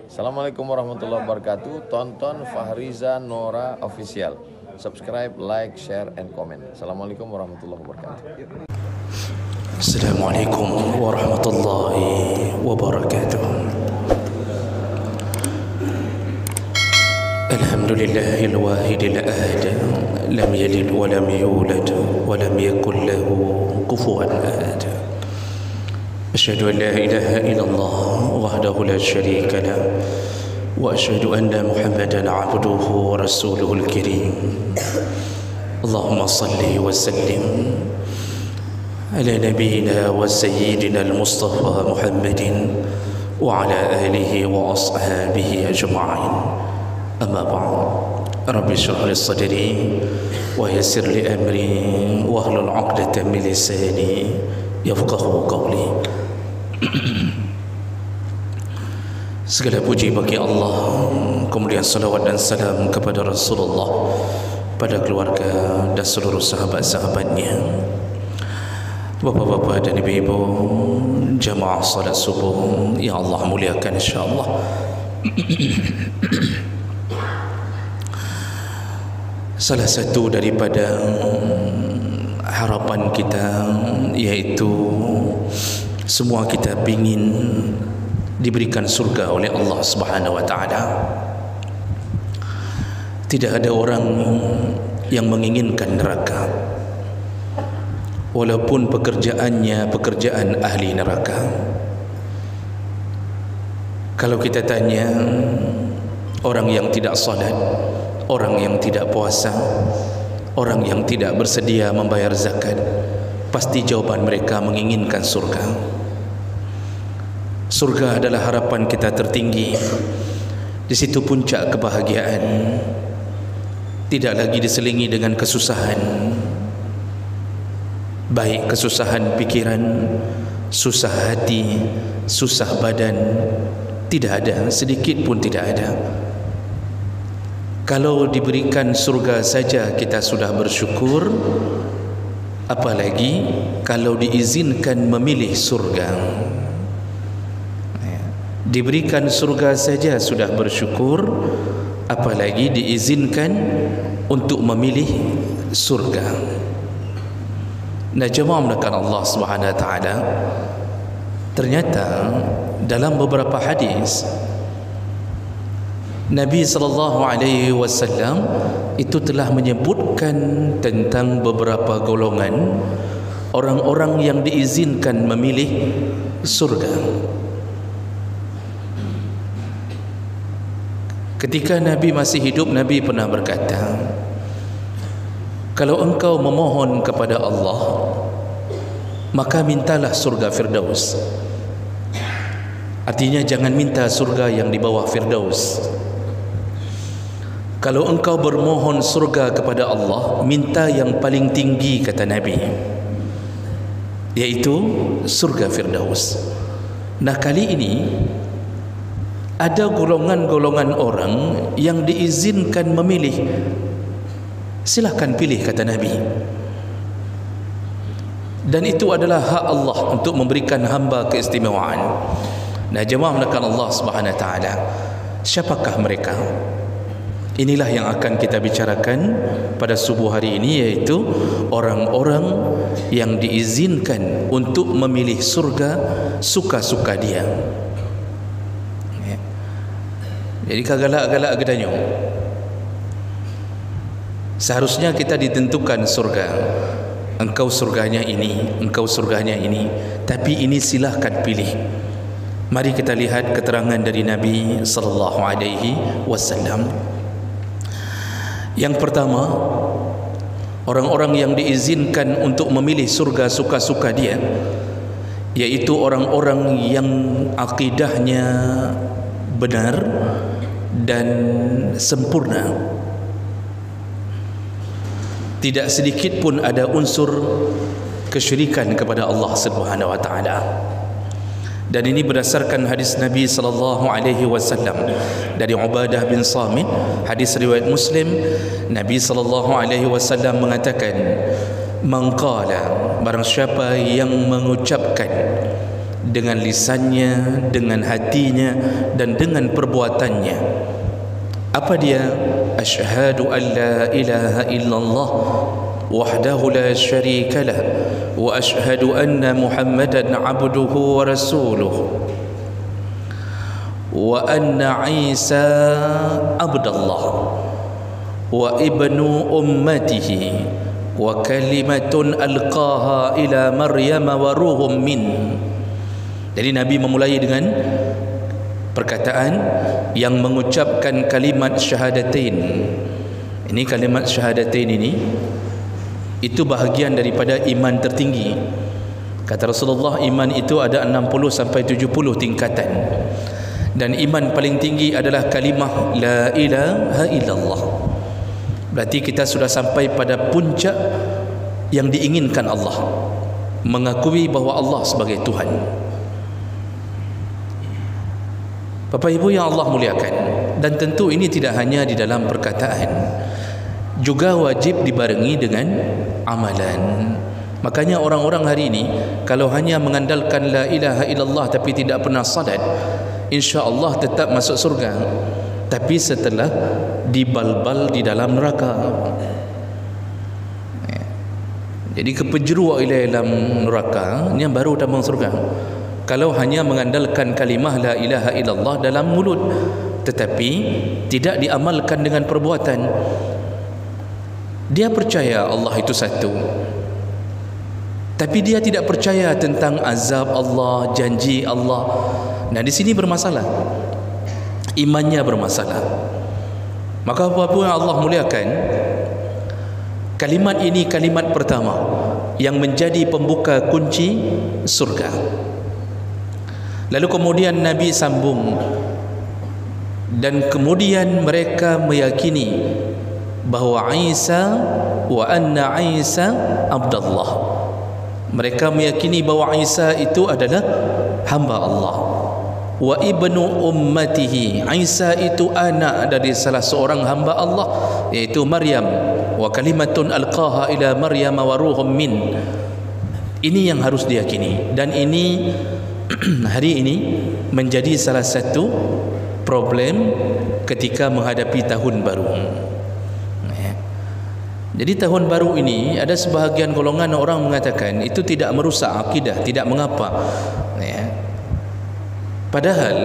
Assalamualaikum warahmatullahi wabarakatuh. Tonton Fahriza Nora Official. Subscribe, like, share, and comment. Assalamualaikum warahmatullahi wabarakatuh. Assalamualaikum warahmatullahi wabarakatuh. Alhamdulillahil wahidil ahad, lam yalid wa lam yulad wa lam yakul lahu kufuwan ahad. Asyhadu an la ilaha illallah wahdahu la syarika lah wa asyhadu anna Muhammadan abduhu wa rasuluhul karim. Allahumma salli wa sallim ala nabiyyina wa sayyidina al-Mustafa Muhammadin wa ala alihi wa ashabihi ajma'in. Amma ba'd. Rabbi shrah li sadri wa yassir li amri wa hlul 'uqdatam min lisani yafqahu qawli. Segala puji bagi Allah, kemudian salawat dan salam kepada Rasulullah, pada keluarga dan seluruh sahabat-sahabatnya. Bapak-bapak dan ibu-ibu, jamaah salat subuh yang Allah muliakan insya-Allah. Salah satu daripada harapan kita yaitu semua kita ingin diberikan surga oleh Allah Subhanahu wa taala. Tidak ada orang yang menginginkan neraka, walaupun pekerjaannya pekerjaan ahli neraka. Kalau kita tanya orang yang tidak salat, orang yang tidak puasa, orang yang tidak bersedia membayar zakat, pasti jawaban mereka menginginkan surga. Surga adalah harapan kita tertinggi. Di situ puncak kebahagiaan. Tidak lagi diselingi dengan kesusahan, baik kesusahan pikiran, susah hati, susah badan. Tidak ada, sedikit pun tidak ada. Kalau diberikan surga saja kita sudah bersyukur, apalagi kalau diizinkan memilih surga. Diberikan surga saja sudah bersyukur, apalagi diizinkan untuk memilih surga. Nah, jemaah melakukan Allah Subhanahu wa taala, ternyata dalam beberapa hadis Nabi sallallahu alaihi wasallam itu telah menyebutkan tentang beberapa golongan orang-orang yang diizinkan memilih surga. Ketika Nabi masih hidup, Nabi pernah berkata, kalau engkau memohon kepada Allah, maka mintalah surga Firdaus. Artinya jangan minta surga yang di bawah Firdaus. Kalau engkau bermohon surga kepada Allah, minta yang paling tinggi, kata Nabi, yaitu surga Firdaus. Nah, kali ini ada golongan-golongan orang yang diizinkan memilih. Silahkan pilih, kata Nabi. Dan itu adalah hak Allah untuk memberikan hamba keistimewaan. Nah, jemaah melakukan Allah Subhanahu wa taala, siapakah mereka? Inilah yang akan kita bicarakan pada subuh hari ini, yaitu orang-orang yang diizinkan untuk memilih surga suka-suka dia. Jadi kagalak-galak gedanyo. Seharusnya kita ditentukan surga. Engkau surganya ini, engkau surganya ini. Tapi ini silahkan pilih. Mari kita lihat keterangan dari Nabi sallallahu alaihi wasallam. Yang pertama, orang-orang yang diizinkan untuk memilih surga suka-suka dia, yaitu orang-orang yang akidahnya benar dan sempurna. Tidak sedikit pun ada unsur kesyirikan kepada Allah Subhanahu wa taala. Dan ini berdasarkan hadis Nabi sallallahu alaihi wasallam dari Ubadah bin Samit, hadis riwayat Muslim. Nabi sallallahu alaihi wasallam mengatakan, "Man qala," barang siapa yang mengucapkan dengan lisannya, dengan hatinya dan dengan perbuatannya, apa dia? Asyhadu an la ilaha illallah wahdahu la syarika lah wa asyhadu anna Muhammadan abduhu wa rasuluh wa anna Isa abdallah wa ibnu ummatihi wa kalimatun alqaha ila Maryam wa ruhum min. Jadi Nabi memulai dengan perkataan yang mengucapkan kalimat syahadatain. Ini kalimat syahadatain ini itu bahagian daripada iman tertinggi. Kata Rasulullah, iman itu ada 60 sampai 70 tingkatan. Dan iman paling tinggi adalah kalimah la ilaha illallah. Berarti kita sudah sampai pada puncak yang diinginkan Allah, mengakui bahawa Allah sebagai Tuhan. Bapak Ibu yang Allah muliakan, dan tentu ini tidak hanya di dalam perkataan, juga wajib dibarengi dengan amalan. Makanya orang-orang hari ini kalau hanya mengandalkan la ilaha illallah tapi tidak pernah salat, insya-Allah tetap masuk surga, tapi setelah dibalbal di dalam neraka. Jadi kepenjuru oleh dalam neraka ni baru tambang surga. Kalau hanya mengandalkan kalimah la ilaha illallah dalam mulut tetapi tidak diamalkan dengan perbuatan, dia percaya Allah itu satu, tapi dia tidak percaya tentang azab Allah, janji Allah. Nah, di sini bermasalah, imannya bermasalah. Maka apa-apa yang Allah muliakan, kalimat ini kalimat pertama yang menjadi pembuka kunci surga. Lalu kemudian Nabi sambung, dan kemudian mereka meyakini bahawa Isa wa anna Isa abdallah. Mereka meyakini bahawa Isa itu adalah hamba Allah. Wa ibnu ummatihi, Isa itu anak dari salah seorang hamba Allah, yaitu Maryam. Wa kalimatun alqaha ila Maryam wa ruhum min. Ini yang harus diyakini, dan ini hari ini menjadi salah satu problem ketika menghadapi tahun baru. Jadi tahun baru ini ada sebahagian golongan orang mengatakan itu tidak merusak akidah, tidak mengapa. Padahal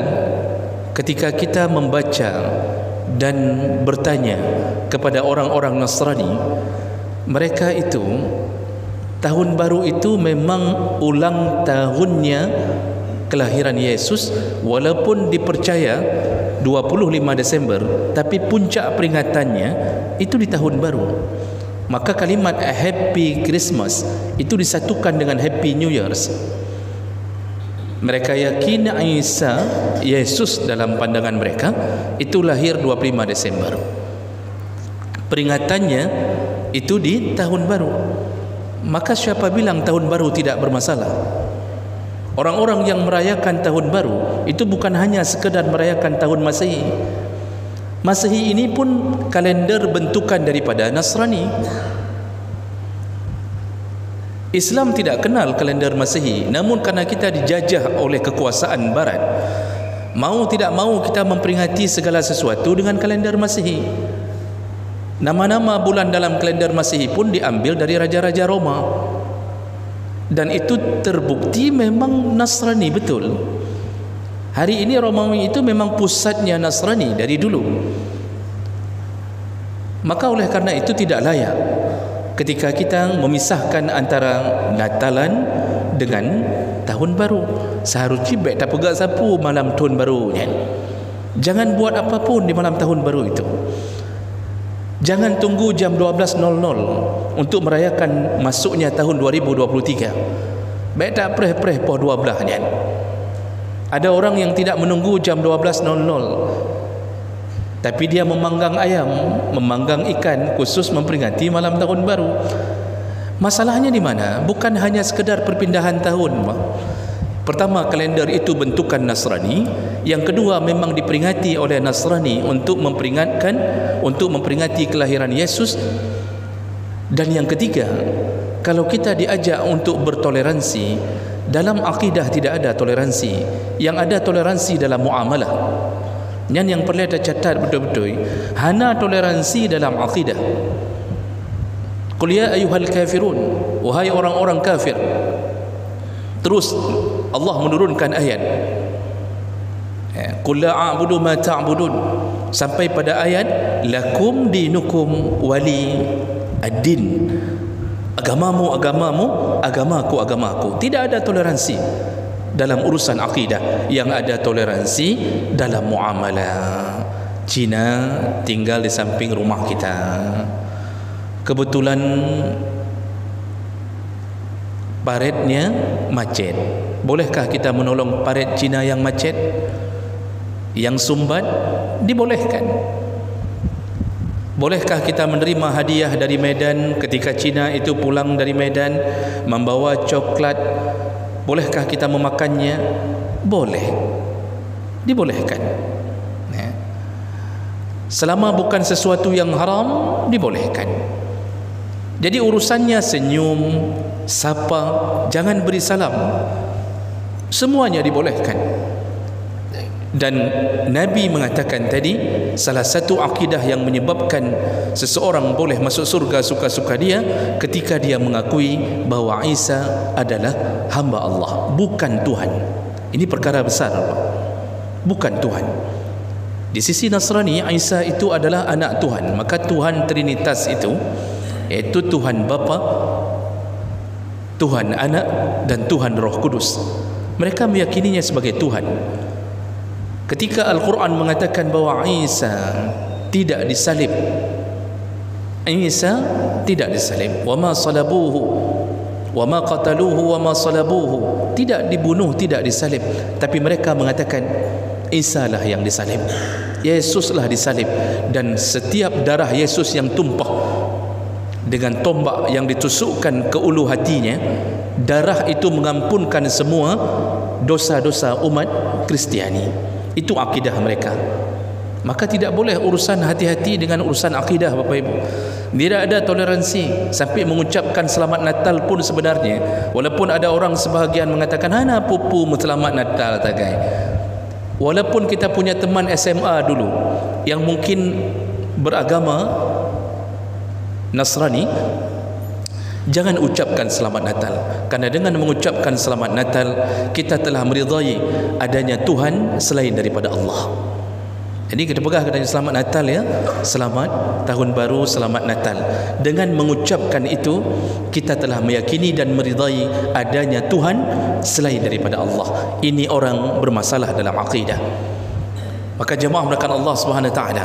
ketika kita membaca dan bertanya kepada orang-orang Nasrani, mereka itu tahun baru itu memang ulang tahunnya kelahiran Yesus, walaupun dipercaya 25 Desember, tapi puncak peringatannya itu di tahun baru. Maka kalimat Happy Christmas itu disatukan dengan Happy New Year's. Mereka yakin Isa, Yesus dalam pandangan mereka itu lahir 25 Desember. Peringatannya itu di tahun baru. Maka siapa bilang tahun baru tidak bermasalah? Orang-orang yang merayakan tahun baru itu bukan hanya sekedar merayakan tahun Masehi. Masehi ini pun kalender bentukan daripada Nasrani. Islam tidak kenal kalender Masehi, namun karena kita dijajah oleh kekuasaan barat, mau tidak mau kita memperingati segala sesuatu dengan kalender Masehi. Nama-nama bulan dalam kalender Masehi pun diambil dari raja-raja Roma. Dan itu terbukti memang Nasrani betul. Hari ini Romawi itu memang pusatnya Nasrani dari dulu. Maka oleh karena itu tidak layak ketika kita memisahkan antara Natalan dengan tahun baru. Seharusnya baik tak pegang sapu malam tahun baru kan? Jangan buat apapun di malam tahun baru itu. Jangan tunggu jam 12.00 untuk merayakan masuknya tahun 2023. Baik tak preh-preh poh 12 kan? Ada orang yang tidak menunggu jam 12.00, tapi dia memanggang ayam, memanggang ikan khusus memperingati malam tahun baru. Masalahnya di mana? Bukan hanya sekedar perpindahan tahun. Pertama, kalender itu bentukan Nasrani. Yang kedua, memang diperingati oleh Nasrani untuk memperingati kelahiran Yesus. Dan yang ketiga, kalau kita diajak untuk bertoleransi, dalam akidah tidak ada toleransi. Yang ada toleransi dalam muamalah. Yang perlu kita catat betul-betul, hana toleransi dalam akidah. Qul ya ayyuhal kafirun, wahai orang-orang kafir. Terus Allah menurunkan ayat, qul la a'budu ma ta'budun, sampai pada ayat lakum dinukum wali ad-din. Agamamu agamamu, agamaku. Tidak ada toleransi dalam urusan akidah. Yang ada toleransi dalam muamalah. Cina tinggal di samping rumah kita, kebetulan paretnya macet. Bolehkah kita menolong paret Cina yang macet, yang sumbat? Dibolehkan. Bolehkah kita menerima hadiah dari Medan ketika Cina itu pulang dari Medan membawa coklat? Bolehkah kita memakannya? Boleh. Dibolehkan. Selama bukan sesuatu yang haram, dibolehkan. Jadi urusannya senyum, sapa, jangan beri salam, semuanya dibolehkan. Dan Nabi mengatakan tadi, salah satu akidah yang menyebabkan seseorang boleh masuk surga suka-suka dia ketika dia mengakui bahawa Isa adalah hamba Allah, bukan Tuhan. Ini perkara besar, bukan Tuhan. Di sisi Nasrani, Isa itu adalah anak Tuhan. Maka Tuhan Trinitas itu, iaitu Tuhan Bapa, Tuhan Anak dan Tuhan Roh Kudus, mereka meyakininya sebagai Tuhan. Ketika Al-Quran mengatakan bahawa Isa tidak disalib, Isa tidak disalib, wa ma salabuhu wa ma qataluhu wa ma salabuhu, tidak dibunuh, tidak disalib, tapi mereka mengatakan Isa lah yang disalib, Yesuslah disalib. Dan setiap darah Yesus yang tumpah dengan tombak yang ditusukkan ke ulu hatinya, darah itu mengampunkan semua dosa-dosa umat Kristiani. Itu akidah mereka. Maka tidak boleh urusan hati-hati dengan urusan akidah, Bapak Ibu. Tidak ada toleransi sampai mengucapkan selamat Natal pun sebenarnya, walaupun ada orang sebahagian mengatakan hana pupu selamat Natal tagai. Walaupun kita punya teman SMA dulu yang mungkin beragama Nasrani, jangan ucapkan selamat Natal, karena dengan mengucapkan selamat Natal kita telah meridai adanya Tuhan selain daripada Allah. Jadi kita pegang katanya selamat Natal ya, selamat tahun baru, selamat Natal. Dengan mengucapkan itu kita telah meyakini dan meridai adanya Tuhan selain daripada Allah. Ini orang bermasalah dalam akidah. Maka jemaah melakukan Allah Subhanahu Wa Taala,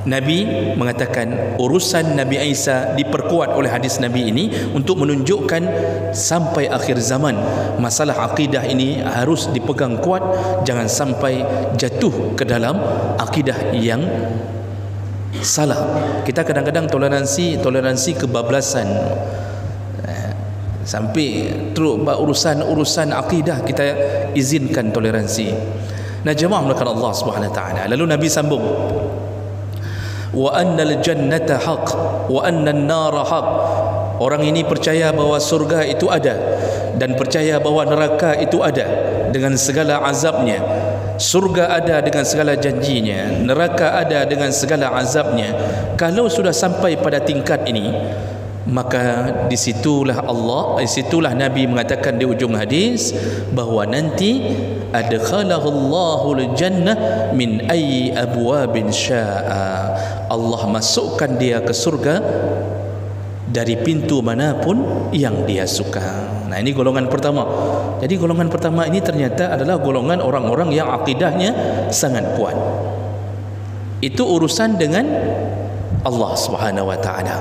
Nabi mengatakan urusan Nabi Isa diperkuat oleh hadis Nabi ini untuk menunjukkan sampai akhir zaman masalah akidah ini harus dipegang kuat, jangan sampai jatuh ke dalam akidah yang salah. Kita kadang-kadang toleransi kebablasan, sampai terus urusan akidah kita izinkan toleransi. Nah jemaah melakukan Allah Subhanahu Wa Taala, lalu Nabi sambung, wa annal jannata haq wa annan nara haq. Orang ini percaya bahawa surga itu ada dan percaya bahawa neraka itu ada dengan segala azabnya. Surga ada dengan segala janjinya, neraka ada dengan segala azabnya. Kalau sudah sampai pada tingkat ini, maka disitulah Nabi mengatakan di ujung hadis bahawa nanti adkhalahu Allahul jannah min ayyi abwabin syaa. Allah masukkan dia ke surga dari pintu manapun yang dia suka. Nah ini golongan pertama. Jadi golongan pertama ini ternyata adalah golongan orang-orang yang akidahnya sangat kuat. Itu urusan dengan Allah Subhanahu Wa Taala.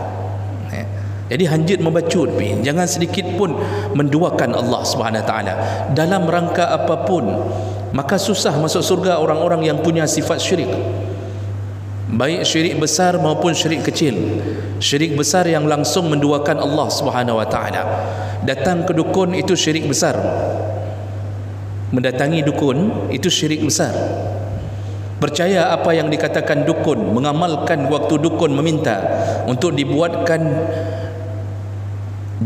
Jadi hanjit membacut, jangan sedikit pun menduakan Allah Subhanahu Wa Taala dalam rangka apapun. Maka susah masuk surga orang-orang yang punya sifat syirik, baik syirik besar maupun syirik kecil. Syirik besar yang langsung menduakan Allah Subhanahu Wa Taala. Datang ke dukun itu syirik besar. mendatangi dukun itu syirik besar. Percaya apa yang dikatakan dukun, mengamalkan waktu dukun meminta untuk dibuatkan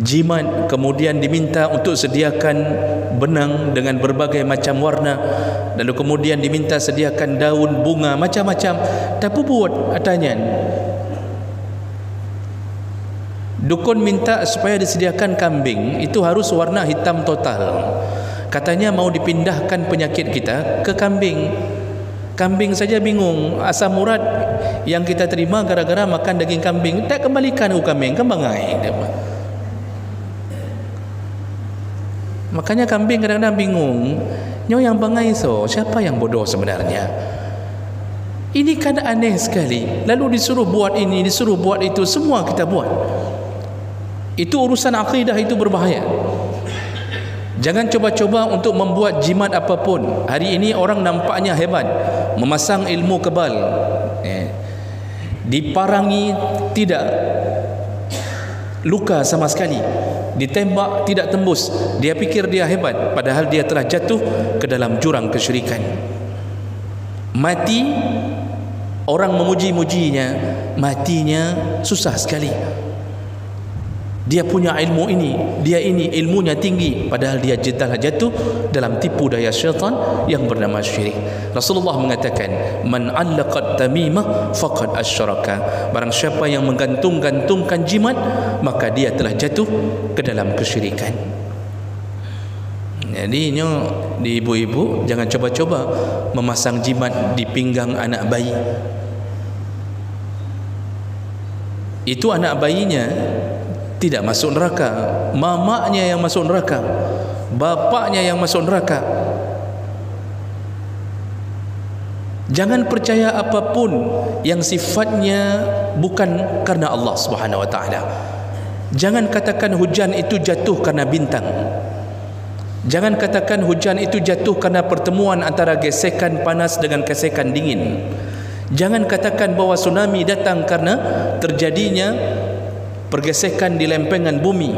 jimat, kemudian diminta untuk sediakan benang dengan berbagai macam warna, lalu kemudian diminta sediakan daun, bunga, macam-macam. Tapi buat atanyan, dukun minta supaya disediakan kambing, itu harus warna hitam total. Katanya mau dipindahkan penyakit kita ke kambing. Kambing saja bingung, asam urat yang kita terima gara-gara makan daging kambing, tak kembalikan ke kambing, kembangai. Makanya kambing kadang-kadang bingung, nyo yang bangai so, siapa yang bodoh sebenarnya? Ini kan aneh sekali. Lalu disuruh buat ini, disuruh buat itu, semua kita buat. Itu urusan akidah, itu berbahaya. Jangan coba-coba untuk membuat jimat apapun. Hari ini orang nampaknya hebat, memasang ilmu kebal, diparangi tidak luka sama sekali, ditembak tidak tembus, dia fikir dia hebat, padahal dia telah jatuh ke dalam jurang kesyirikan. Mati, orang memuji-mujinya, matinya susah sekali. Dia punya ilmu ini, dia ini ilmunya tinggi, padahal dia jatuh dalam tipu daya syaitan yang bernama syirik. Rasulullah mengatakan, man 'allaqat tamimah faqad asyraka. Barang siapa yang menggantung-gantungkan jimat, maka dia telah jatuh ke dalam kesyirikan. Jadi di ibu-ibu jangan coba-coba memasang jimat di pinggang anak bayi. Itu anak bayinya tidak masuk neraka, mamaknya yang masuk neraka, bapaknya yang masuk neraka. Jangan percaya apapun yang sifatnya bukan karena Allah Subhanahu wa taala. Jangan katakan hujan itu jatuh karena bintang. Jangan katakan hujan itu jatuh karena pertemuan antara gesekan panas dengan gesekan dingin. Jangan katakan bahwa tsunami datang karena terjadinya pergesekan di lempengan bumi.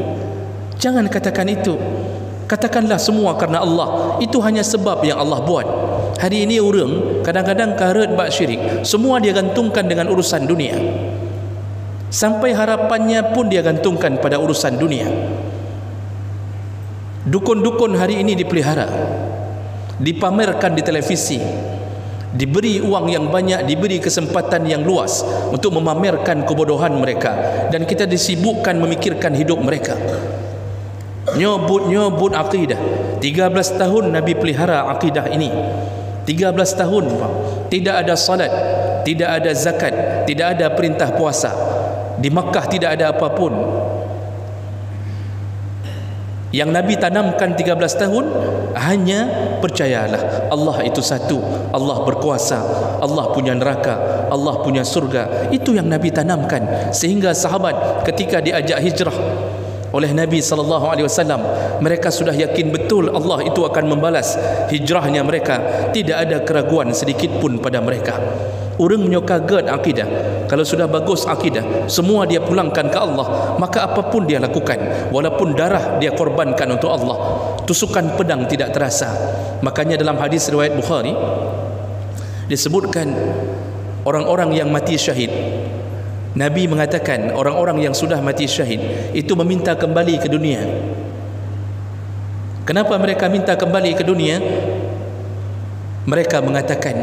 Jangan katakan itu. Katakanlah semua karena Allah. Itu hanya sebab yang Allah buat. Hari ini orang kadang-kadang karet bak syirik, semua dia gantungkan dengan urusan dunia. Sampai harapannya pun dia gantungkan pada urusan dunia. Dukun-dukun hari ini dipelihara, dipamerkan di televisi, diberi uang yang banyak, diberi kesempatan yang luas untuk memamerkan kebodohan mereka, dan kita disibukkan memikirkan hidup mereka. Nyobut akidah. 13 tahun Nabi pelihara akidah ini. 13 tahun tidak ada salat, tidak ada zakat, tidak ada perintah puasa. Di Makkah tidak ada apapun. Yang Nabi tanamkan 13 tahun hanya percayalah Allah itu satu, Allah berkuasa, Allah punya neraka, Allah punya surga. Itu yang Nabi tanamkan, sehingga sahabat ketika diajak hijrah oleh Nabi SAW, mereka sudah yakin betul Allah itu akan membalas hijrahnya mereka. Tidak ada keraguan sedikit pun pada mereka. Orang punya kaget akidah. Kalau sudah bagus akidah, semua dia pulangkan ke Allah, maka apapun dia lakukan, walaupun darah dia korbankan untuk Allah. Tusukan pedang tidak terasa. Makanya dalam hadis riwayat Bukhari disebutkan orang-orang yang mati syahid, Nabi mengatakan orang-orang yang sudah mati syahid itu meminta kembali ke dunia. Kenapa mereka minta kembali ke dunia? Mereka mengatakan,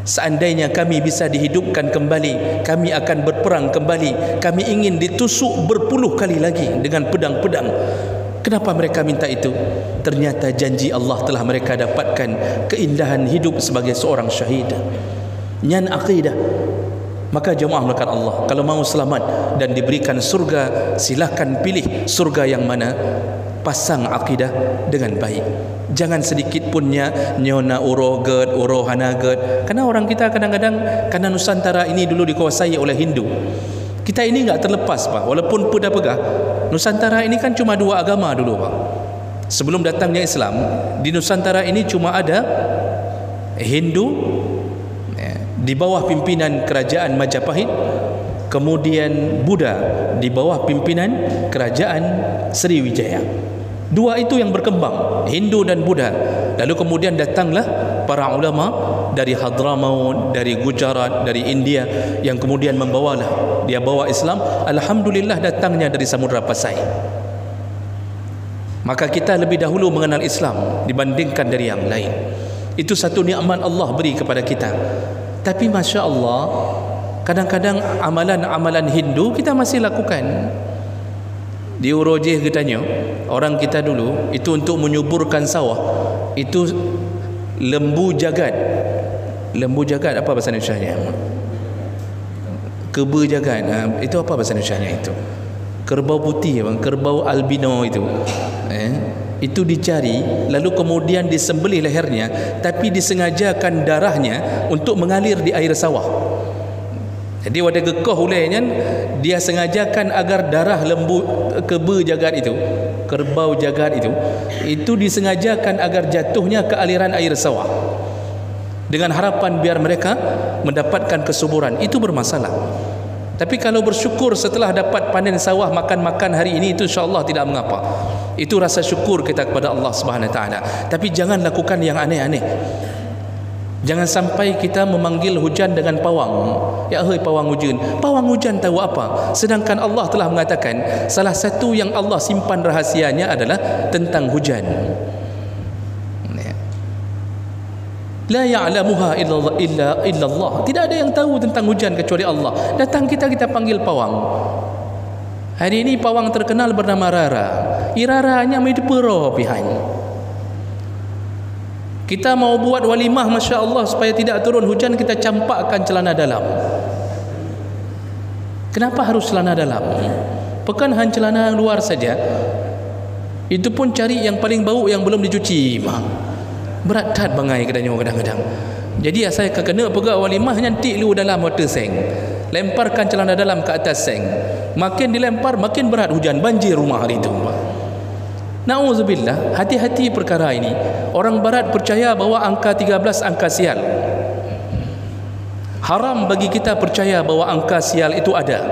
seandainya kami bisa dihidupkan kembali, kami akan berperang kembali. Kami ingin ditusuk berpuluh kali lagi dengan pedang-pedang. Kenapa mereka minta itu? Ternyata janji Allah telah mereka dapatkan keindahan hidup sebagai seorang syahid. Nyan akidah. Maka jemaah melakukan Allah, kalau mau selamat dan diberikan surga, silakan pilih surga yang mana. Pasang akidah dengan baik. Jangan sedikit punnya nyona uroget, urohanaget. Karena orang kita kadang-kadang, karena Nusantara ini dulu dikuasai oleh Hindu, kita ini enggak terlepas Pak. Walaupun pegah, Nusantara ini kan cuma dua agama dulu Pak. Sebelum datangnya Islam, di Nusantara ini cuma ada Hindu di bawah pimpinan kerajaan Majapahit, kemudian Buddha di bawah pimpinan kerajaan Sriwijaya. Dua itu yang berkembang, Hindu dan Buddha. Lalu kemudian datanglah para ulama dari Hadramaut, dari Gujarat, dari India, yang kemudian membawalah, dia bawa Islam. Alhamdulillah datangnya dari Samudra Pasai. Maka kita lebih dahulu mengenal Islam dibandingkan dari yang lain. Itu satu nikmat Allah beri kepada kita. Tapi Masya Allah, kadang-kadang amalan-amalan Hindu kita masih lakukan. Di Urojeh katanya, orang kita dulu itu untuk menyuburkan sawah, itu lembu jagat. Lembu jagat apa bahasa Indonesianya? Keba jagat. Itu apa bahasa Indonesianya itu? Kerbau putih, kerbau albino itu. Itu dicari, lalu kemudian disembelih lehernya, tapi disengajakan darahnya untuk mengalir di air sawah. Jadi wadah gekoh ulainya, dia sengajakan agar darah lembu keba jagat itu, kerbau jagat itu disengajakan agar jatuhnya ke aliran air sawah, dengan harapan biar mereka mendapatkan kesuburan. Itu bermasalah. Tapi kalau bersyukur setelah dapat panen sawah, makan-makan hari ini, itu insya-Allah tidak mengapa. Itu rasa syukur kita kepada Allah Subhanahu Wa Taala. Tapi jangan lakukan yang aneh-aneh. Jangan sampai kita memanggil hujan dengan pawang. Ya hei pawang hujan. Pawang hujan tahu apa? Sedangkan Allah telah mengatakan salah satu yang Allah simpan rahasianya adalah tentang hujan. La ya'lamuha illa Allah. Tidak ada yang tahu tentang hujan kecuali Allah. Datang kita panggil pawang. Hari ini pawang terkenal bernama Rara. Iraranya medipero pihan. Kita mau buat walimah, Masya Allah, supaya tidak turun hujan, kita campakkan celana dalam. Kenapa harus celana dalam? Bukan hanya celana luar saja. Itu pun cari yang paling bau, yang belum dicuci. Berat tat bangai kadang-kadang. Jadi saya kena pegak walimah, nyantik lu dalam water seng. Lemparkan celana dalam ke atas seng. Makin dilempar, makin berat hujan, banjir rumah hari itu. Na'udzubillah, hati-hati perkara ini. Orang barat percaya bahawa angka 13 angka sial. Haram bagi kita percaya bahawa angka sial itu ada.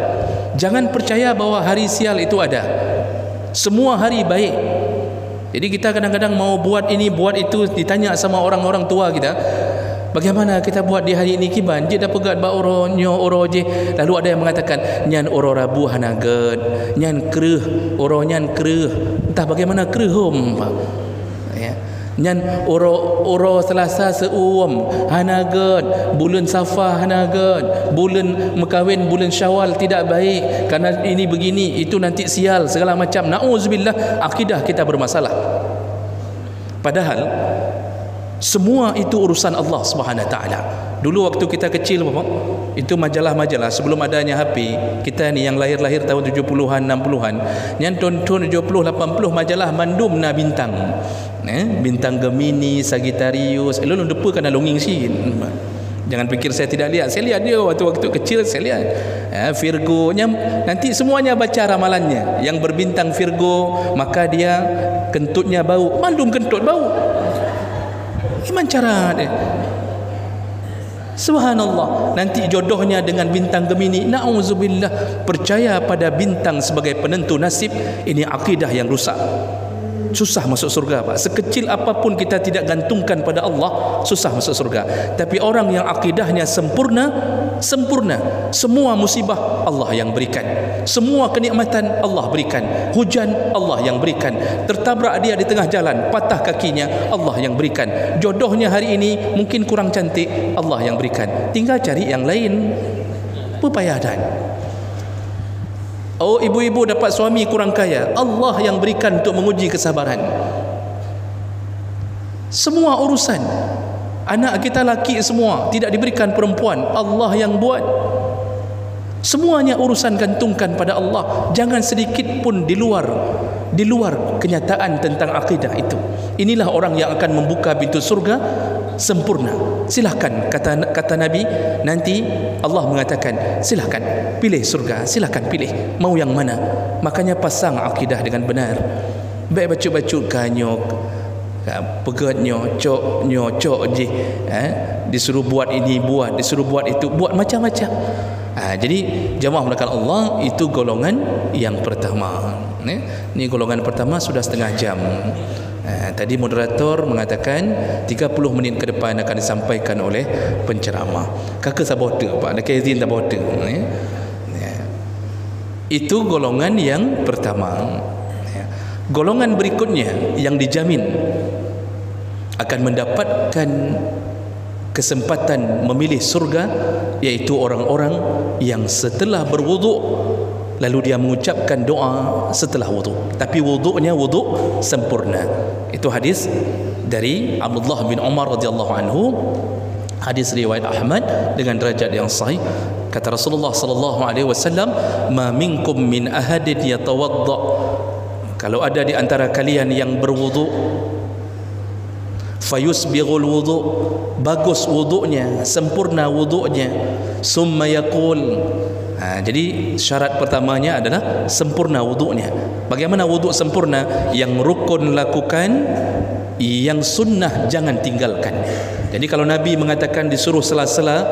Jangan percaya bahawa hari sial itu ada. Semua hari baik. Jadi kita kadang-kadang mau buat ini, buat itu, ditanya sama orang-orang tua kita, bagaimana kita buat di hari ini ki banjir dah pegat ba oro nyo oro je. Lalu ada yang mengatakan nyan oro Rabu hanaget, nyan kreuh, oro nyan kreuh. Entah bagaimana kreuhum. Ya. Nyan oro Selasa seuam hanaget, bulan Safar hanaget, bulan mekawin bulan Syawal tidak baik karena ini begini, itu nanti sial segala macam. Nauzubillah, akidah kita bermasalah. Padahal semua itu urusan Allah Subhanahu Wa Taala. Dulu waktu kita kecil Bapak, itu majalah-majalah sebelum adanya HP, kita ni yang lahir-lahir tahun 70-an 60-an, yang tahun 70 80 majalah mandumna bintang. Bintang Gemini, Sagittarius, lu depa kena longing sin. Jangan fikir saya tidak lihat. Saya lihat dia waktu kecil, saya lihat. Virgo nya nanti semuanya baca ramalannya. Yang berbintang Virgo, maka dia kentutnya bau. Mandum kentut bau. Gimana cara dia? Subhanallah, nanti jodohnya dengan bintang Gemini. Na'udzubillah, percaya pada bintang sebagai penentu nasib, ini akidah yang rusak. Susah masuk surga Pak. Sekecil apapun kita tidak gantungkan pada Allah, susah masuk surga. Tapi orang yang akidahnya sempurna, semua musibah Allah yang berikan, semua kenikmatan Allah berikan, hujan Allah yang berikan, tertabrak dia di tengah jalan, patah kakinya Allah yang berikan, jodohnya hari ini mungkin kurang cantik Allah yang berikan, tinggal cari yang lain. Pepayadan. Oh, ibu-ibu dapat suami kurang kaya, Allah yang berikan untuk menguji kesabaran. Semua urusan anak kita laki semua tidak diberikan perempuan, Allah yang buat. Semuanya urusan gantungkan pada Allah. Jangan sedikit pun di luar kenyataan tentang akidah itu. Inilah orang yang akan membuka pintu surga sempurna. Silahkan, kata Nabi, nanti Allah mengatakan silahkan pilih surga, silahkan pilih mau yang mana. Makanya pasang akidah dengan benar. Baik bacuk-bacuk kanyok, pegatnya cok je, disuruh buat ini buat, disuruh buat itu buat, macam-macam. Jadi jemaah melakukan Allah itu golongan yang pertama. Ini golongan pertama sudah setengah jam. Tadi moderator mengatakan 30 minit ke depan akan disampaikan oleh penceramah. Kakak sabote Pak, nak izin sabote. Itu golongan yang pertama. Golongan berikutnya yang dijamin akan mendapatkan kesempatan memilih surga, yaitu orang-orang yang setelah berwuduk lalu dia mengucapkan doa setelah wuduk, tapi wuduknya wuduk sempurna. Itu hadis dari Abdullah bin Umar radhiyallahu anhu, hadis riwayat Ahmad dengan derajat yang sahih. Kata Rasulullah sallallahu alaihi wasallam, "Ma minkum min ahadin yatawadda." Kalau ada di antara kalian yang berwuduk, fayusbighul wudu, bagus wuduknya, sempurna wuduknya, summa yaqul. Jadi syarat pertamanya adalah sempurna wuduknya. Bagaimana wuduk sempurna? Yang rukun lakukan, yang sunnah jangan tinggalkan. Jadi kalau Nabi mengatakan disuruh sela-sela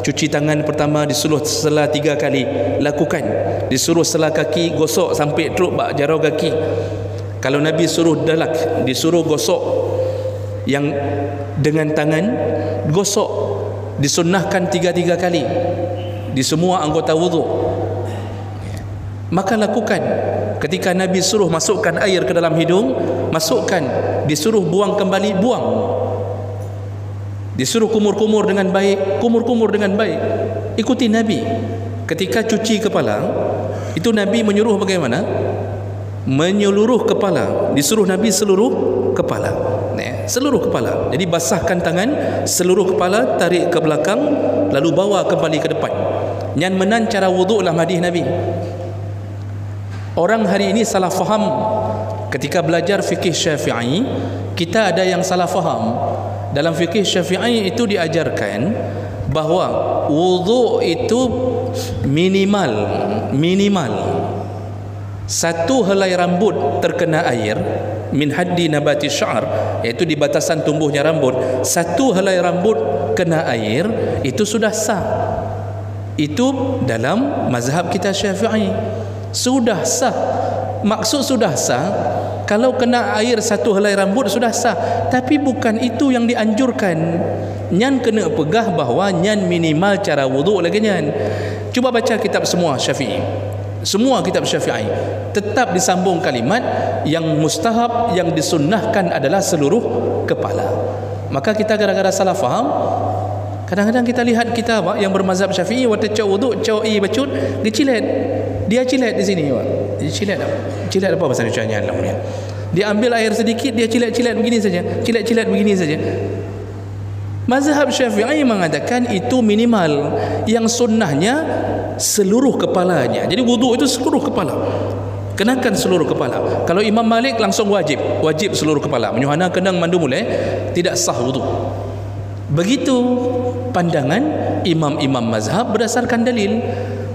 cuci tangan pertama, disuruh sela 3 kali, lakukan. Disuruh sela kaki, gosok sampai teruk bak jarau kaki. Kalau Nabi suruh dalak, disuruh gosok yang dengan tangan, gosok, disunnahkan 3 kali di semua anggota wuduk, maka lakukan. Ketika Nabi suruh masukkan air ke dalam hidung, masukkan. Disuruh buang kembali, buang. Disuruh kumur-kumur dengan baik, kumur-kumur dengan baik. Ikuti Nabi. Ketika cuci kepala, itu Nabi menyuruh bagaimana? Menyeluruh kepala. Disuruh Nabi seluruh kepala, seluruh kepala. Jadi basahkan tangan, seluruh kepala, tarik ke belakang, lalu bawa kembali ke depan. Yang menan cara wuduk dalam hadis Nabi. Orang hari ini salah faham. Ketika belajar fikih Syafi'i, kita ada yang salah faham. Dalam fikih Syafi'i itu diajarkan bahawa wuduk itu minimal satu helai rambut terkena air, min haddi nabati sya'r, iaitu di batasan tumbuhnya rambut. Satu helai rambut kena air, itu sudah sah. Itu dalam mazhab kita Syafi'i, sudah sah. Maksud sudah sah, kalau kena air satu helai rambut sudah sah. Tapi bukan itu yang dianjurkan. Nyan kena pegah bahawa nyan minimal cara wuduk lagi nyan. Cuba baca kitab semua Syafi'i, semua kitab Syafi'i, tetap disambung kalimat yang mustahab, yang disunnahkan adalah seluruh kepala. Maka kita gara-gara salah faham, kadang-kadang kita lihat kita yang bermazhab Syafi'i, waktu cak wuduk, cak bacut, dia cilet. Dia cilet di sini, Pak. Dia cilet apa? Cilet apa bahasa Indonesia namanya? Dia ambil air sedikit, dia cilet-cilet begini saja. Cilet-cilet begini saja. Mazhab Syafi'i mengatakan itu minimal. Yang sunnahnya seluruh kepalanya. Jadi wuduk itu seluruh kepala. Kenakan seluruh kepala. Kalau Imam Malik langsung wajib seluruh kepala. Menyuhana kenang mandu mulai tidak sah wuduk. Begitu pandangan imam-imam mazhab berdasarkan dalil.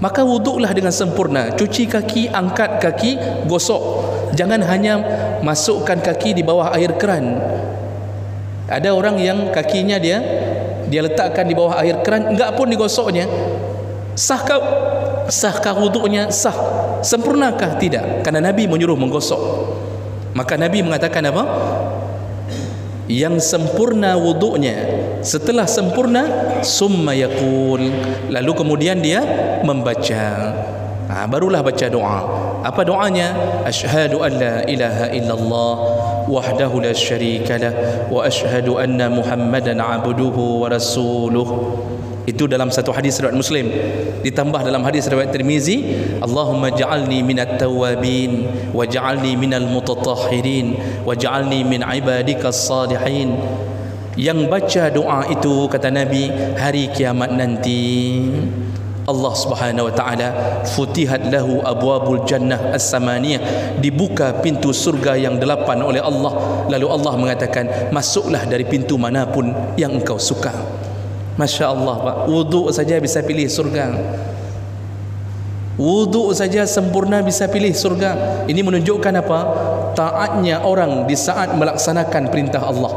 Maka wuduklah dengan sempurna. Cuci kaki, angkat kaki, gosok. Jangan hanya masukkan kaki di bawah air keran. Ada orang yang kakinya dia letakkan di bawah air keran, enggak pun digosoknya. Sahkah wuduknya? Sah. Sempurnakah? Tidak. Karena Nabi menyuruh menggosok. Maka Nabi mengatakan apa? Yang sempurna wuduknya, setelah sempurna, summa yaqul, lalu kemudian dia membaca. Barulah baca doa. Apa doanya? Asyhadu an la ilaha illallah wahdahu la syarika lah wa asyhadu anna Muhammadan abduhu wa rasuluh. Itu dalam satu hadis riwayat Muslim. Ditambah dalam hadis riwayat Tirmizi, Allahumma ja'alni minat tawabin wa ja'alni minal mutatahhirin wa ja'alni min ibadikas salihin. Yang baca doa itu, kata Nabi, hari kiamat nanti Allah Subhanahu wa taala futihat lahu abwabul jannah as-samaniyah, dibuka pintu surga yang 8 oleh Allah. Lalu Allah mengatakan, masuklah dari pintu manapun yang engkau suka. Masya Allah, Pak. Wuduk saja bisa pilih surga. Wuduk saja sempurna bisa pilih surga. Ini menunjukkan apa? Taatnya orang di saat melaksanakan perintah Allah.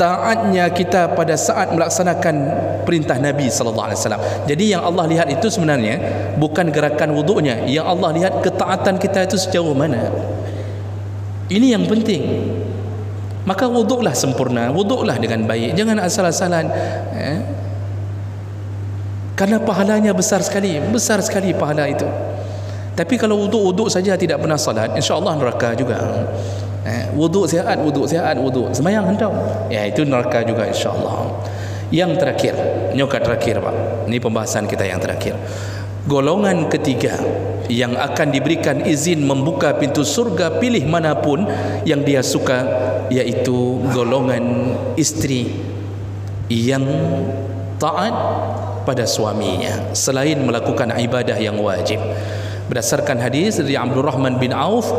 taatnya kita pada saat melaksanakan perintah Nabi sallallahu alaihi wasallam. Jadi yang Allah lihat itu sebenarnya bukan gerakan wuduknya, yang Allah lihat ketaatan kita itu sejauh mana. Ini yang penting. Maka wuduklah sempurna, wuduklah dengan baik, jangan asal-asalan. Karena pahalanya besar sekali pahala itu. Tapi kalau wuduk saja tidak pernah salat, insya-Allah neraka juga. Wuduk sihat, sembahyang hentam, ya itu neraka juga insya-Allah. Yang terakhir, nyokat terakhir Pak, ini pembahasan kita yang terakhir. Golongan ketiga yang akan diberikan izin membuka pintu surga pilih manapun yang dia suka, yaitu golongan istri yang taat pada suaminya selain melakukan ibadah yang wajib. Berdasarkan hadis dari Abdul Rahman bin Auf,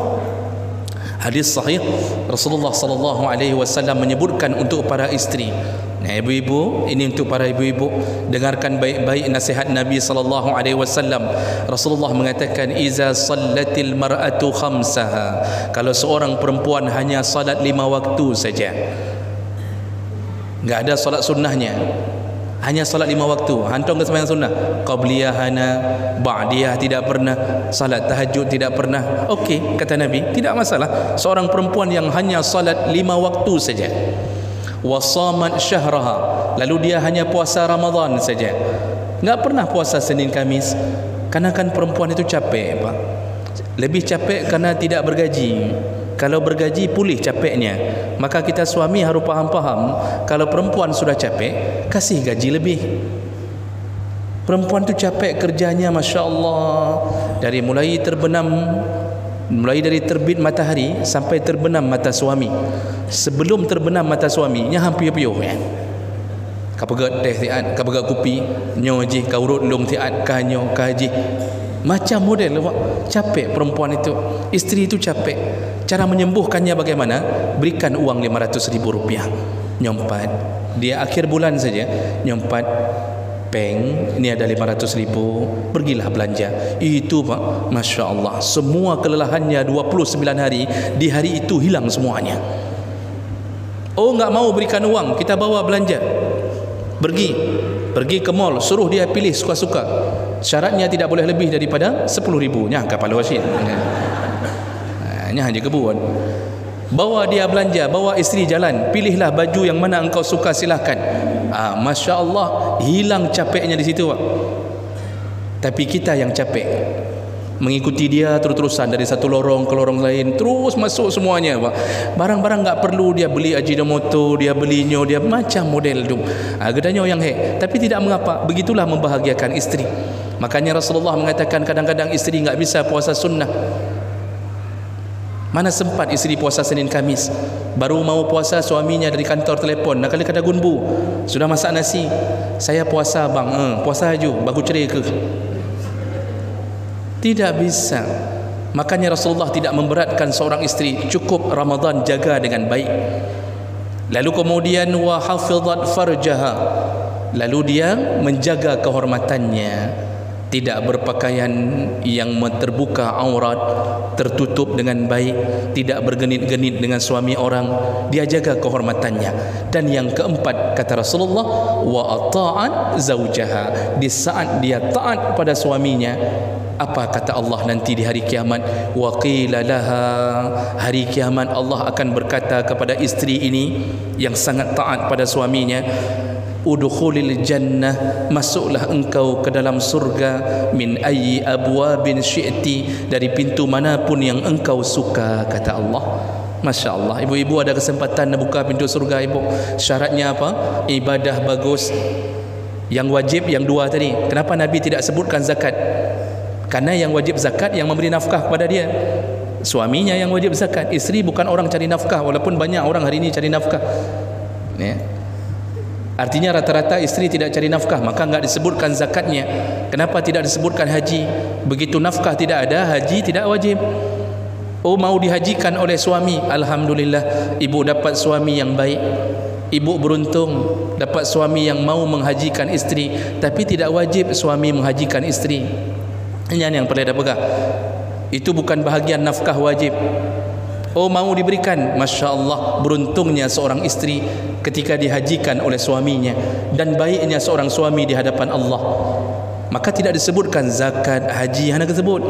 hadis sahih, Rasulullah sallallahu alaihi wasallam menyebutkan untuk para istri. Nah, ibu-ibu, ini untuk para ibu-ibu, dengarkan baik-baik nasihat Nabi sallallahu alaihi wasallam. Rasulullah mengatakan, "Iza sallatil mar'atu khamsaha." Kalau seorang perempuan hanya salat 5 waktu saja, enggak ada salat sunnahnya, hanya salat 5 waktu, hantar ke sembahyang sunnah, qabliyah hana, ba'diyah tidak pernah, salat tahajud tidak pernah. Okey, kata Nabi, tidak masalah. Seorang perempuan yang hanya salat 5 waktu saja, wasamat syahraha, lalu dia hanya puasa Ramadan saja, enggak pernah puasa Senin Kamis. Karena kan perempuan itu capek Pak, lebih capek karena tidak bergaji. Kalau bergaji pulih capeknya. Maka kita suami harus faham-faham, kalau perempuan sudah capek, kasih gaji lebih. Perempuan tu capek kerjanya, Masya Allah, dari mulai dari terbit matahari sampai terbenam mata suami. Sebelum terbenam mata suaminya hampir piuh ya. Kapegat teh tiat, kapegat kopi, nyoji, kaurut long tiat, kanyo, kaji. Macam model Pak. Capek perempuan itu, isteri itu capek. Cara menyembuhkannya bagaimana? Berikan uang Rp500.000, nyompat. Dia akhir bulan saja nyompat, peng, ini ada 500.000, pergilah belanja. Itu Pak, Masya Allah, semua kelelahannya 29 hari, di hari itu hilang semuanya. Oh, enggak mau berikan uang, kita bawa belanja, pergi ke mall, suruh dia pilih suka-suka. Syaratnya tidak boleh lebih daripada 10.000. Nya kapal wasit, nya hanya kebun. Bawa dia belanja, bawa isteri jalan, pilihlah baju yang mana engkau suka, silahkan. Masya Allah, hilang capeknya di situ Pak. Tapi kita yang capek, mengikuti dia terus-terusan dari satu lorong ke lorong lain, terus masuk semuanya Pak. Barang-barang enggak perlu dia beli Ajinomoto, dia belinya, dia macam model tu. Gedanya yang tapi tidak mengapa, begitulah membahagiakan isteri. Makanya Rasulullah mengatakan kadang-kadang isteri enggak bisa puasa sunnah. Mana sempat isteri puasa Senin Kamis, baru mau puasa suaminya dari kantor telefon, nak kali kata gunbu, sudah masak nasi, saya puasa bang, puasa aja, bagus cerai ke? Tidak bisa. Makanya Rasulullah tidak memberatkan seorang isteri, cukup Ramadan jaga dengan baik. Lalu kemudian wa hafizat farjaha, lalu dia menjaga kehormatannya, tidak berpakaian yang terbuka aurat, tertutup dengan baik, tidak bergenit-genit dengan suami orang, dia jaga kehormatannya. Dan yang keempat, kata Rasulullah, wa ata'at zaujaha, di saat dia taat pada suaminya, apa kata Allah nanti di hari kiamat? Wa qila laha, hari kiamat Allah akan berkata kepada isteri ini yang sangat taat pada suaminya, udkhulil jannah, masuklah engkau ke dalam surga, min ayyi abwabin syi'ti, dari pintu manapun yang engkau suka, kata Allah. Masya Allah, ibu-ibu ada kesempatan buka pintu surga ibu. Syaratnya apa? Ibadah bagus. Yang wajib yang dua tadi. Kenapa Nabi tidak sebutkan zakat? Karena yang wajib zakat yang memberi nafkah kepada dia, suaminya yang wajib zakat. Isteri bukan orang cari nafkah, walaupun banyak orang hari ini cari nafkah ya. Artinya rata-rata isteri tidak cari nafkah, maka enggak disebutkan zakatnya. Kenapa tidak disebutkan haji? Begitu nafkah tidak ada, haji tidak wajib. Oh, mau dihajikan oleh suami, alhamdulillah, ibu dapat suami yang baik. Ibu beruntung dapat suami yang mau menghajikan isteri, tapi tidak wajib suami menghajikan isteri. Ini yang perlu ada pegang. Itu bukan bahagian nafkah wajib. Oh, mau diberikan. Masya Allah, beruntungnya seorang istri ketika dihajikan oleh suaminya, dan baiknya seorang suami di hadapan Allah. Maka tidak disebutkan zakat, haji, hanya disebut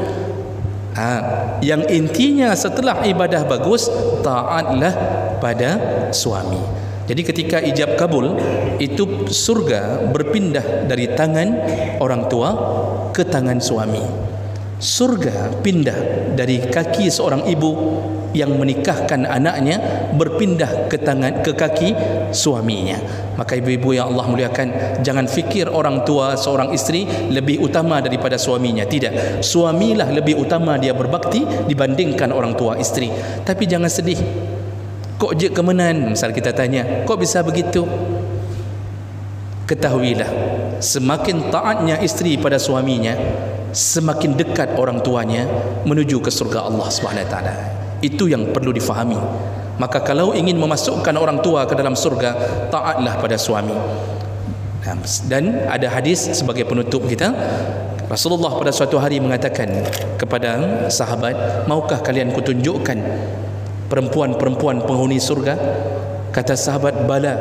yang intinya setelah ibadah bagus, taatlah pada suami. Jadi ketika ijab kabul, itu surga berpindah dari tangan orang tua ke tangan suami. Surga pindah dari kaki seorang ibu yang menikahkan anaknya, berpindah ke kaki suaminya. Maka ibu-ibu yang Allah muliakan, jangan fikir orang tua seorang istri lebih utama daripada suaminya. Tidak, suamilah lebih utama dia berbakti dibandingkan orang tua istri. Tapi jangan sedih, kok je kemenan, misal kita tanya, kok bisa begitu? Ketahuilah, semakin taatnya istri pada suaminya, semakin dekat orang tuanya menuju ke surga Allah Subhanahu wa taala. Itu yang perlu difahami. Maka kalau ingin memasukkan orang tua ke dalam surga, taatlah pada suami. Dan ada hadis sebagai penutup kita. Rasulullah pada suatu hari mengatakan kepada sahabat, maukah kalian kutunjukkan perempuan-perempuan penghuni surga? Kata sahabat, bala.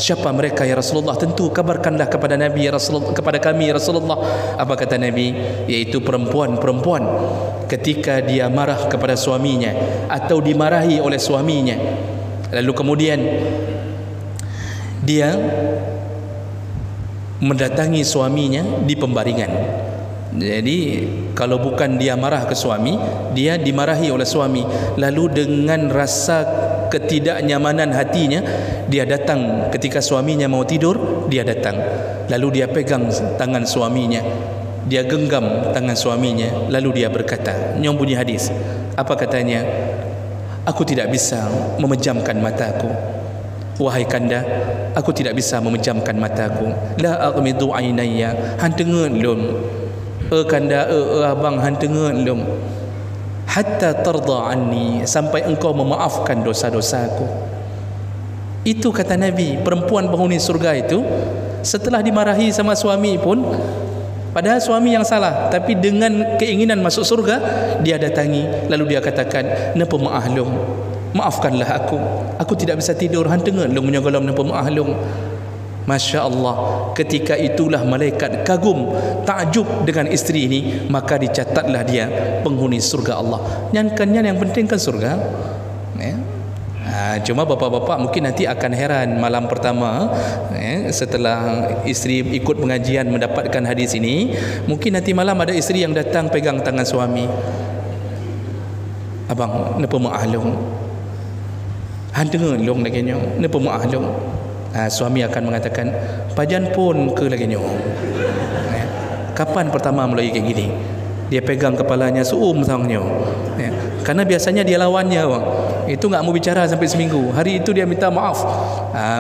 Siapa mereka ya Rasulullah? Tentu kabarkanlah kepada Nabi ya Rasulullah, kepada kami ya Rasulullah. Apa kata Nabi? Yaitu perempuan-perempuan ketika dia marah kepada suaminya atau dimarahi oleh suaminya, lalu kemudian dia mendatangi suaminya di pembaringan. Jadi kalau bukan dia marah ke suami, dia dimarahi oleh suami, lalu dengan rasa ketidaknyamanan hatinya, dia datang ketika suaminya mau tidur, dia datang, lalu dia pegang tangan suaminya, dia genggam tangan suaminya, lalu dia berkata, ini bunyi hadis, apa katanya? Aku tidak bisa memejamkan mataku, wahai kanda, aku tidak bisa memejamkan mataku. La aghmidu ainayya, hantengeun lum. Kanda, abang, hantengeun lum. Hatta tarda anni, sampai engkau memaafkan dosa-dosaku. Itu kata Nabi, perempuan penghuni surga itu setelah dimarahi sama suami pun, padahal suami yang salah, tapi dengan keinginan masuk surga, dia datangi, lalu dia katakan, napa ma'ahlum, maafkanlah aku tidak bisa tidur, hantengeun lum menyogolam napa ma'ahlum. Masya Allah, ketika itulah malaikat kagum, takjub dengan istri ini, maka dicatatlah dia penghuni surga Allah. Yang penting kan surga ya. Cuma bapak-bapak mungkin nanti akan heran malam pertama setelah istri ikut pengajian mendapatkan hadis ini, mungkin nanti malam ada istri yang datang pegang tangan suami, abang napa ma'ahlum, handengeun long lagi nyo napa ma'ahlum. Suami akan mengatakan, pajan pun ke lagi nyo. Kapan pertama mulai kayak gini? Dia pegang kepalanya sangnya. Karena biasanya dia lawannya, bang. Itu enggak mau bicara sampai seminggu. Hari itu dia minta maaf.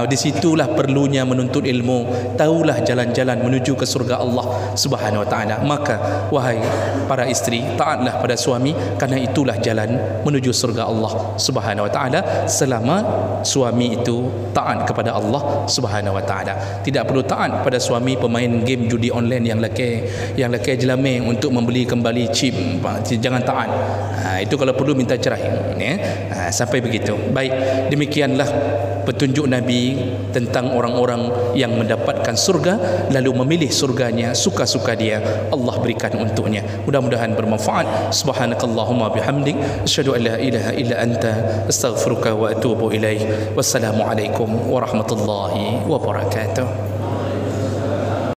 Disitulah perlunya menuntut ilmu, tahulah jalan-jalan menuju ke surga Allah Subhanahu wa taala. Maka wahai para istri, taatlah pada suami, karena itulah jalan menuju surga Allah Subhanahu wa taala selama suami itu taat kepada Allah Subhanahu wa taala. Tidak perlu taat pada suami pemain game judi online yang laki jelame untuk membeli kembali chip. Jangan taat. Itu kalau perlu minta cerai ya. Sampai begitu. Baik, demikianlah petunjuk Nabi tentang orang-orang yang mendapatkan surga lalu memilih surganya, suka-suka dia Allah berikan untuknya. Mudah-mudahan bermanfaat. Subhanakallahumma bihamdik, asyhadu an la ilaha illa anta, astaghfiruka wa atubu ilaik. Wassalamualaikum warahmatullahi wabarakatuh.